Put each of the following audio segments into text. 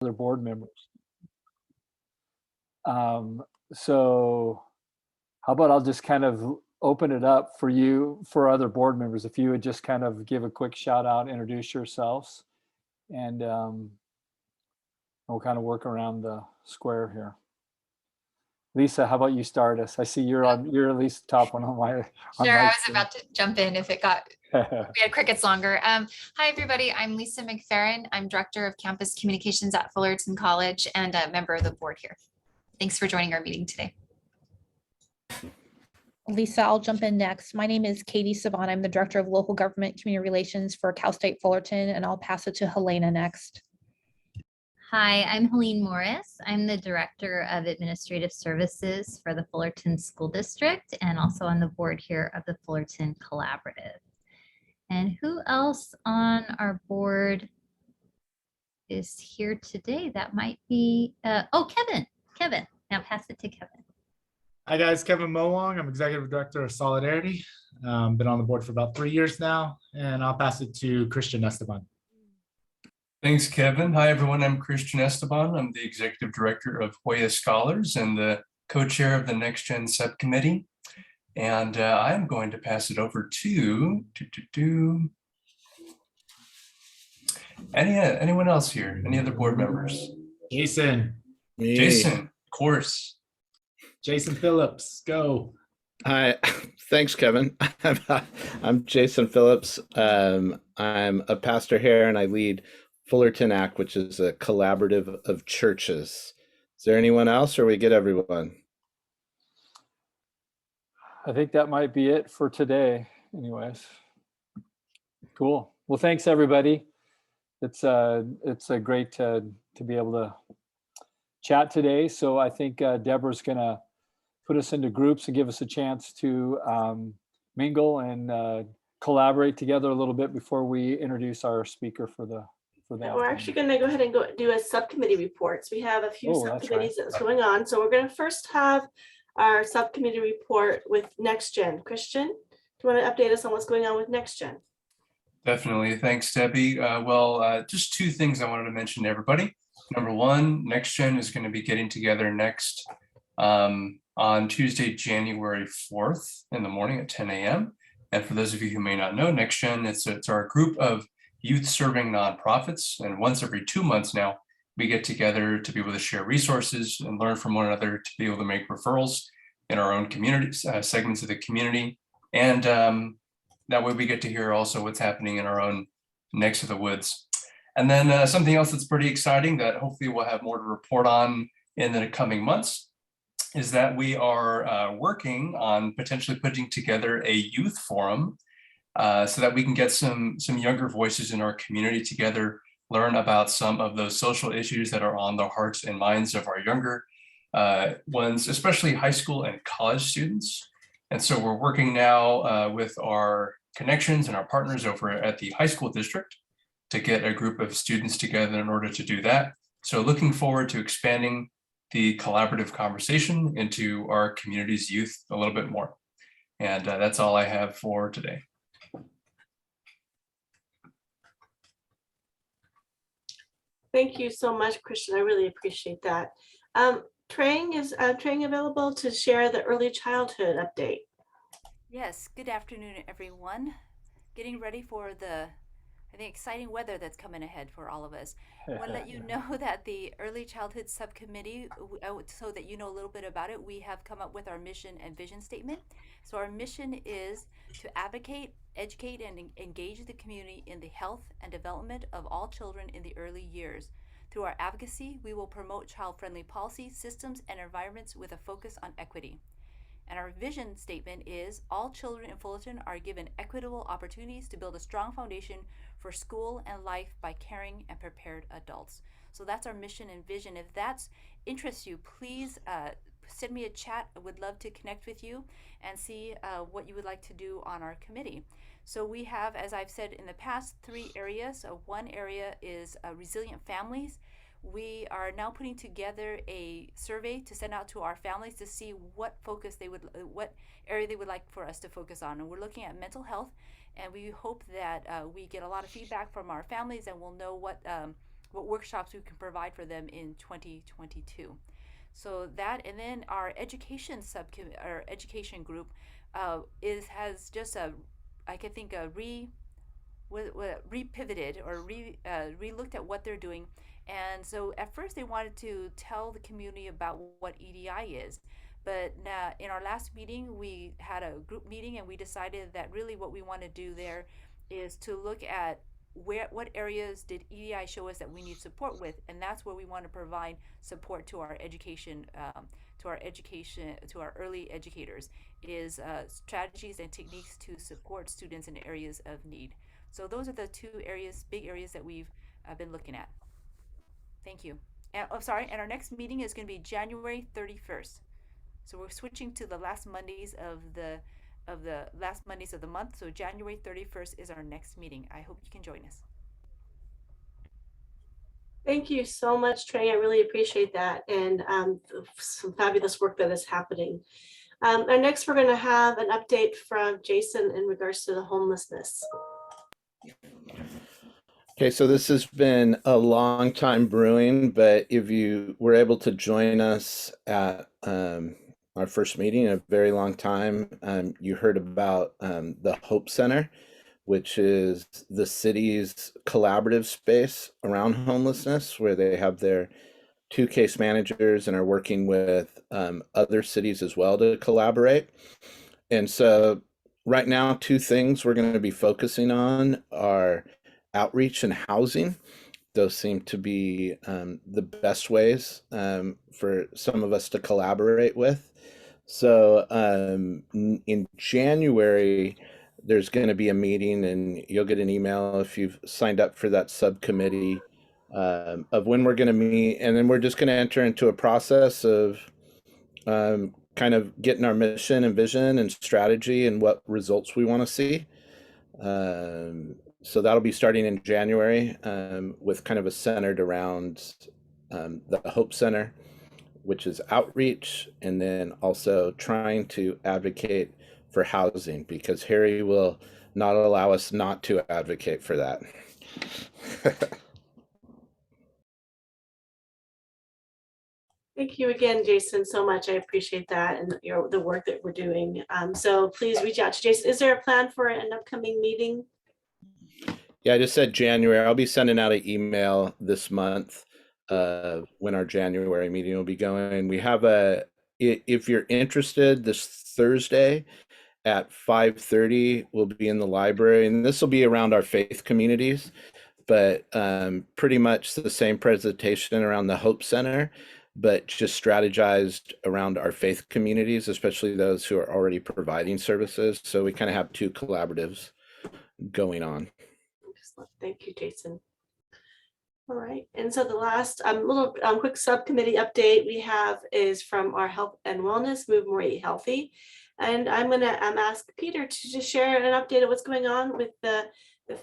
other board members. So how about I'll just kind of open it up for you, for other board members, if you would just kind of give a quick shout out, introduce yourselves, and we'll kind of work around the square here. Lisa, how about you start us? I see you're at least top one on my Sure, I was about to jump in if it got we had crickets longer. Hi everybody, I'm Lisa McFerrin. I'm Director of Campus Communications at Fullerton College and a member of the board here. Thanks for joining our meeting today. Lisa, I'll jump in next. My name is Katie Saban. I'm the Director of Local Government Community Relations for Cal State Fullerton, and I'll pass it to Helena next. Hi, I'm Helene Morris. I'm the Director of Administrative Services for the Fullerton School District and also on the board here of the Fullerton Collaborative. And who else on our board is here today? That might be, Kevin. Kevin, now pass it to Kevin. Hi guys, Kevin Mowong. I'm Executive Director of Solidarity. Been on the board for about 3 years now, and I'll pass it to Christian Esteban. Thanks, Kevin. Hi, everyone. I'm Christian Esteban. I'm the Executive Director of Hoya Scholars and the co-chair of the Next Gen subcommittee. And I'm going to pass it over to anyone else here? Any other board members? Jason. Me. Jason, of course. Jason Phillips, go. Hi, thanks, Kevin. I'm Jason Phillips. I'm a pastor here and I lead Fullerton Act, which is a collaborative of churches. Is there anyone else or we get everyone? I think that might be it for today anyways. Cool. Well, thanks everybody. It's great to be able to chat today. So I think Deborah's gonna put us into groups and give us a chance to mingle and collaborate together a little bit before we introduce our speaker for the We're actually going to go ahead and do a subcommittee reports. We have a few subcommittees that's going on. So we're going to first have our subcommittee report with Next Gen. Christian, do you want to update us on what's going on with Next Gen? Definitely. Thanks, Debbie. Just two things I wanted to mention to everybody. Number one, Next Gen is going to be getting together next on Tuesday, January 4th in the morning at 10 a.m. And for those of you who may not know, Next Gen, it's our group of youth serving nonprofits. And once every 2 months now, we get together to be able to share resources and learn from one another, to be able to make referrals in our own community segments of the community. And that way we get to hear also what's happening in our own necks of the woods. And then something else that's pretty exciting that hopefully we'll have more to report on in the coming months is that we are working on potentially putting together a youth forum so that we can get some younger voices in our community together, learn about some of those social issues that are on the hearts and minds of our younger ones, especially high school and college students. And so we're working now with our connections and our partners over at the high school district to get a group of students together in order to do that. So looking forward to expanding the collaborative conversation into our community's youth a little bit more. And that's all I have for today. Thank you so much, Christian. I really appreciate that. Trang, is Trang available to share the early childhood update? Yes, good afternoon, everyone. Getting ready for the exciting weather that's coming ahead for all of us. I want to let you know that the Early Childhood Subcommittee, so that you know a little bit about it, we have come up with our mission and vision statement. So our mission is to advocate, educate, and engage the community in the health and development of all children in the early years. Through our advocacy, we will promote child-friendly policies, systems, and environments with a focus on equity. And our vision statement is all children in Fullerton are given equitable opportunities to build a strong foundation for school and life by caring and prepared adults. So that's our mission and vision. If that interests you, please send me a chat. I would love to connect with you and see what you would like to do on our committee. So we have, as I've said in the past, 3 areas. One area is resilient families. We are now putting together a survey to send out to our families to see what area they would like for us to focus on. And we're looking at mental health, and we hope that we get a lot of feedback from our families, and we'll know what what workshops we can provide for them in 2022. So that, and then our education subcommittee, our education group, has just I could think repivoted or re-looked at what they're doing. And so at first they wanted to tell the community about what EDI is. But now in our last meeting, we had a group meeting and we decided that really what we want to do there is to look at what areas did EDI show us that we need support with, and that's where we want to provide support to our education, to our early educators, is strategies and techniques to support students in areas of need. So those are the two areas, big areas that we've been looking at. Thank you. And and our next meeting is going to be January 31st. So we're switching to the last Mondays of the month. So January 31st is our next meeting. I hope you can join us. Thank you so much, Trey. I really appreciate that, and some fabulous work that is happening. And next, we're going to have an update from Jason in regards to the homelessness. Okay, so this has been a long time brewing, but if you were able to join us at our first meeting in a very long time, you heard about the Hope Center, which is the city's collaborative space around homelessness, where they have their 2 case managers and are working with other cities as well to collaborate. And so right now, 2 things we're going to be focusing on are outreach and housing. Those seem to be the best ways for some of us to collaborate with. So in January, there's going to be a meeting, and you'll get an email if you've signed up for that subcommittee of when we're going to meet. And then we're just going to enter into a process of kind of getting our mission and vision and strategy and what results we want to see. So that'll be starting in January with kind of a centered around the Hope Center, which is outreach, and then also trying to advocate for housing, because Harry will not allow us not to advocate for that. Thank you again, Jason, so much. I appreciate that and the work that we're doing. So please reach out to Jason. Is there a plan for an upcoming meeting? Yeah, I just said January. I'll be sending out an email this month when our January meeting will be going. We have if you're interested, this Thursday at 5:30, we'll be in the library, and this will be around our faith communities, but pretty much the same presentation around the Hope Center, but just strategized around our faith communities, especially those who are already providing services. So we kind of have 2 collaboratives going on. Excellent. Thank you, Jason. All right, and so the last little quick subcommittee update we have is from our health and wellness, Move More Eat Healthy. And I'm going to ask Peter to just share an update of what's going on with the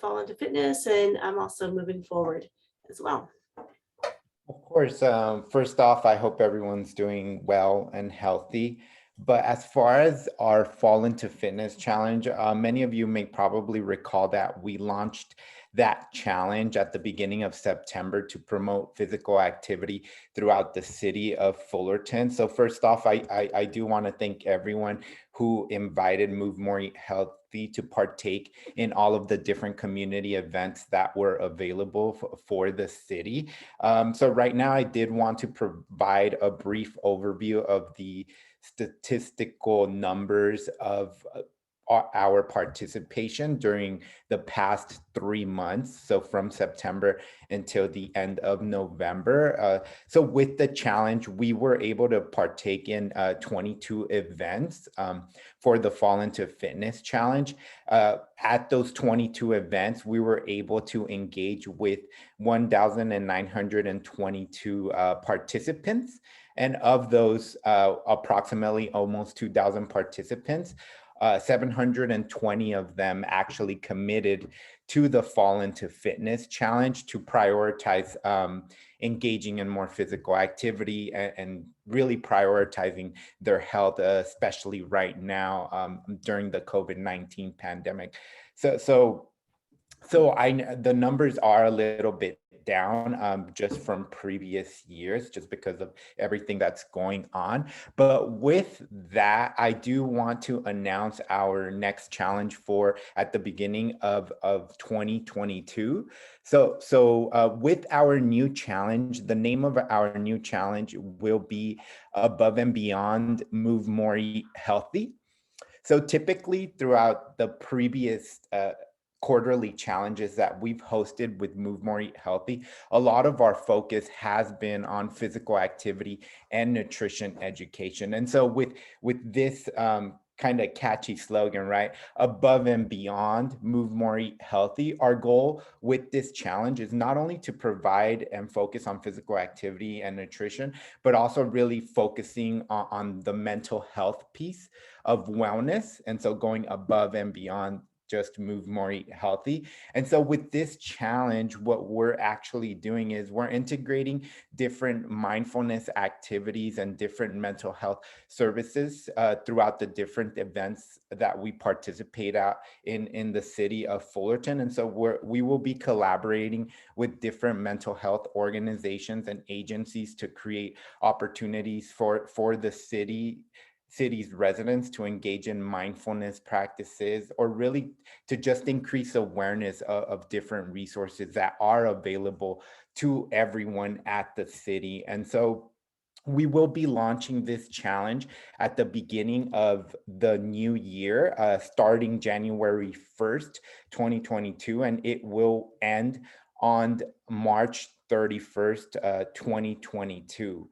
Fall into Fitness, and I'm also moving forward as well. Of course, first off, I hope everyone's doing well and healthy. But as far as our Fall into Fitness challenge, many of you may probably recall that we launched that challenge at the beginning of September to promote physical activity throughout the city of Fullerton. So first off, I do want to thank everyone who invited Move More Eat Healthy to partake in all of the different community events that were available for the city. So right now, I did want to provide a brief overview of the statistical numbers of our participation during the past 3 months, so from September until the end of November. So with the challenge, we were able to partake in 22 events for the Fall into Fitness challenge. At those 22 events, we were able to engage with 1,922 participants. And of those approximately almost 2,000 participants, 720 of them actually committed to the Fall into Fitness challenge to prioritize engaging in more physical activity and really prioritizing their health, especially right now during the COVID-19 pandemic. So So the numbers are a little bit down just from previous years, just because of everything that's going on. But with that, I do want to announce our next challenge for at the beginning of 2022. So with our new challenge, the name of our new challenge will be Above and Beyond, Move More, Eat Healthy. So typically throughout the previous quarterly challenges that we've hosted with Move More Eat Healthy, a lot of our focus has been on physical activity and nutrition education. And so with this kind of catchy slogan, right? Above and beyond, move more, eat healthy. Our goal with this challenge is not only to provide and focus on physical activity and nutrition, but also really focusing on the mental health piece of wellness. And so going above and beyond just move more, eat healthy. And so with this challenge, what we're actually doing is we're integrating different mindfulness activities and different mental health services throughout the different events that we participate out in the city of Fullerton. And so we will be collaborating with different mental health organizations and agencies to create opportunities for the city's residents to engage in mindfulness practices, or really to just increase awareness of different resources that are available to everyone at the city. And so we will be launching this challenge at the beginning of the new year, starting January 1st, 2022, and it will end on March 31st, 2022.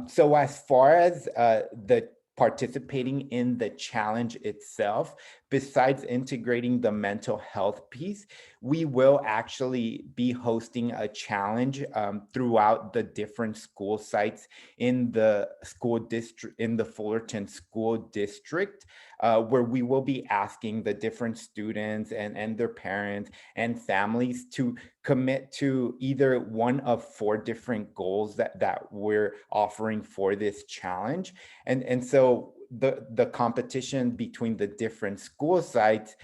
So as far as the participating in the challenge itself, besides integrating the mental health piece, we will actually be hosting a challenge throughout the different school sites in the school district, in the Fullerton School District, where we will be asking the different students and their parents and families to commit to either one of 4 different goals that we're offering for this challenge. And so the competition between the different school sites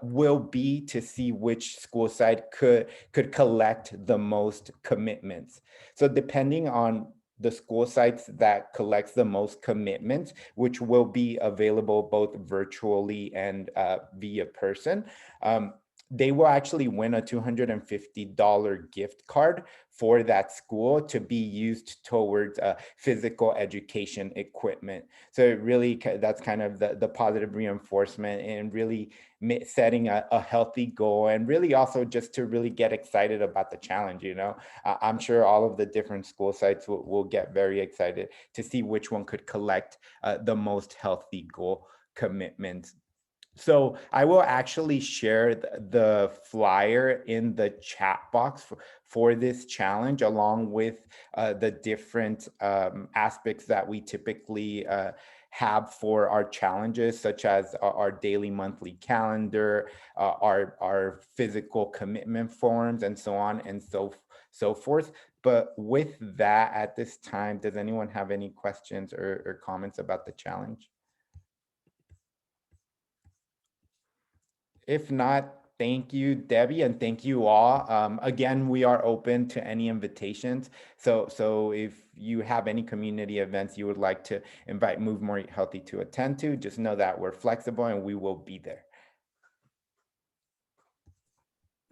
will be to see which school site could collect the most commitments. So depending on the school sites that collects the most commitments, which will be available both virtually and via person, they will actually win a $250 gift card for that school to be used towards physical education equipment. So it really, that's kind of the positive reinforcement and really setting a healthy goal, and really also just to really get excited about the challenge. You know, I'm sure all of the different school sites will get very excited to see which one could collect the most healthy goal commitments. So I will actually share the flyer in the chat box for this challenge, along with the different aspects that we typically have for our challenges, such as our daily, monthly calendar, our physical commitment forms, and so on and so forth. But with that, at this time, does anyone have any questions or comments about the challenge? If not, thank you, Debbie, and thank you all. Again, we are open to any invitations. So if you have any community events you would like to invite Move More Eat Healthy to attend to, just know that we're flexible and we will be there.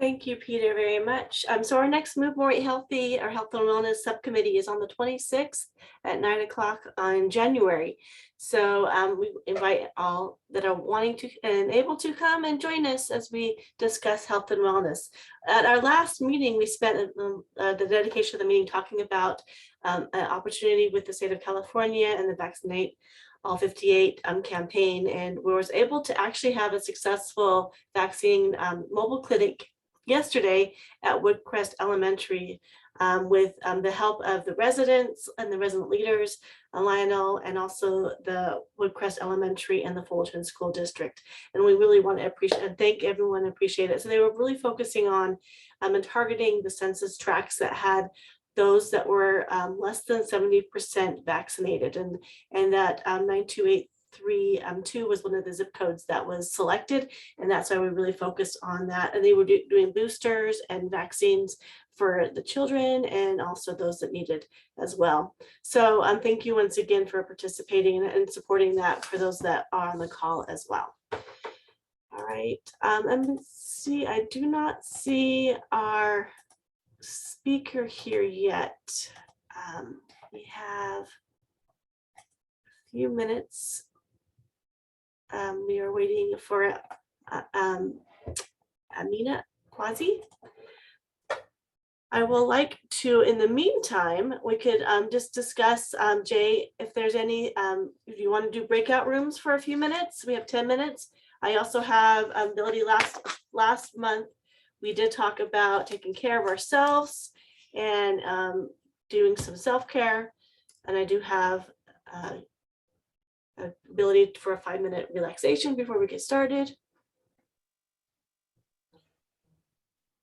Thank you, Peter, very much. So our next Move More Eat Healthy, our Health and Wellness Subcommittee, is on the 26th at 9 o'clock in January. So we invite all that are wanting to and able to come and join us as we discuss health and wellness. At our last meeting, we spent the dedication of the meeting talking about an opportunity with the state of California and the Vaccinate All 58 campaign, and we was able to actually have a successful vaccine mobile clinic yesterday at Woodcrest Elementary with the help of the residents and the resident leaders, Lionel, and also the Woodcrest Elementary and the Fullerton School District. And we really want to appreciate and thank everyone, appreciate it. So they were really focusing on and targeting the census tracts that had those that were less than 70% vaccinated, and that 928 332 was one of the zip codes that was selected, and that's why we really focused on that. And they were doing boosters and vaccines for the children and also those that needed as well. So thank you once again for participating and supporting that for those that are on the call as well. All right, and let's see, I do not see our speaker here yet. We have a few minutes. We are waiting for Amina Quasi. I will like to, in the meantime, we could just discuss, Jay, if there's any, if you want to do breakout rooms for a few minutes, we have 10 minutes. I also have ability last month, we did talk about taking care of ourselves and doing some self-care. And I do have ability for a 5-minute relaxation before we get started.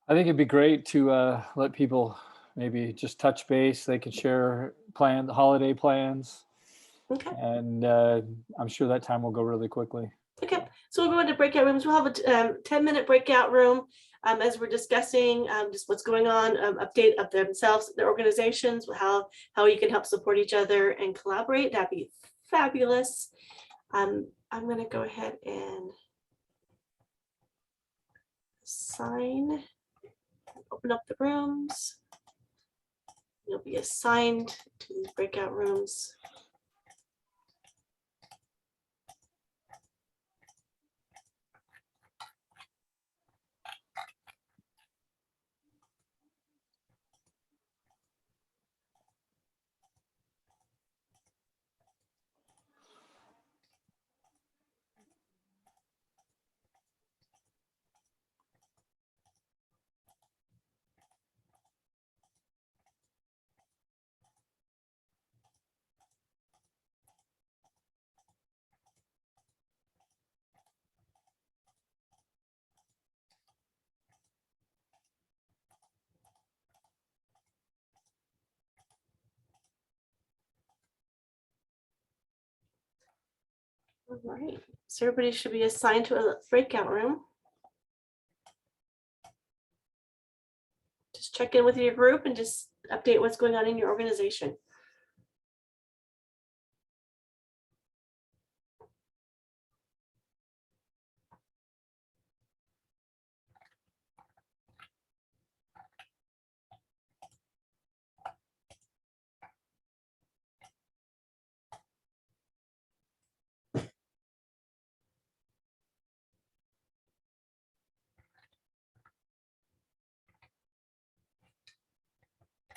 I think it'd be great to let people maybe just touch base. They can share holiday plans. Okay. And I'm sure that time will go really quickly. Okay, so we'll go into breakout rooms. We'll have a 10-minute breakout room as we're discussing just what's going on, update of themselves, their organizations, how you can help support each other and collaborate. That'd be fabulous. I'm going to go ahead and open up the rooms. You'll be assigned to these breakout rooms. All right, so everybody should be assigned to a breakout room. Just check in with your group and just update what's going on in your organization.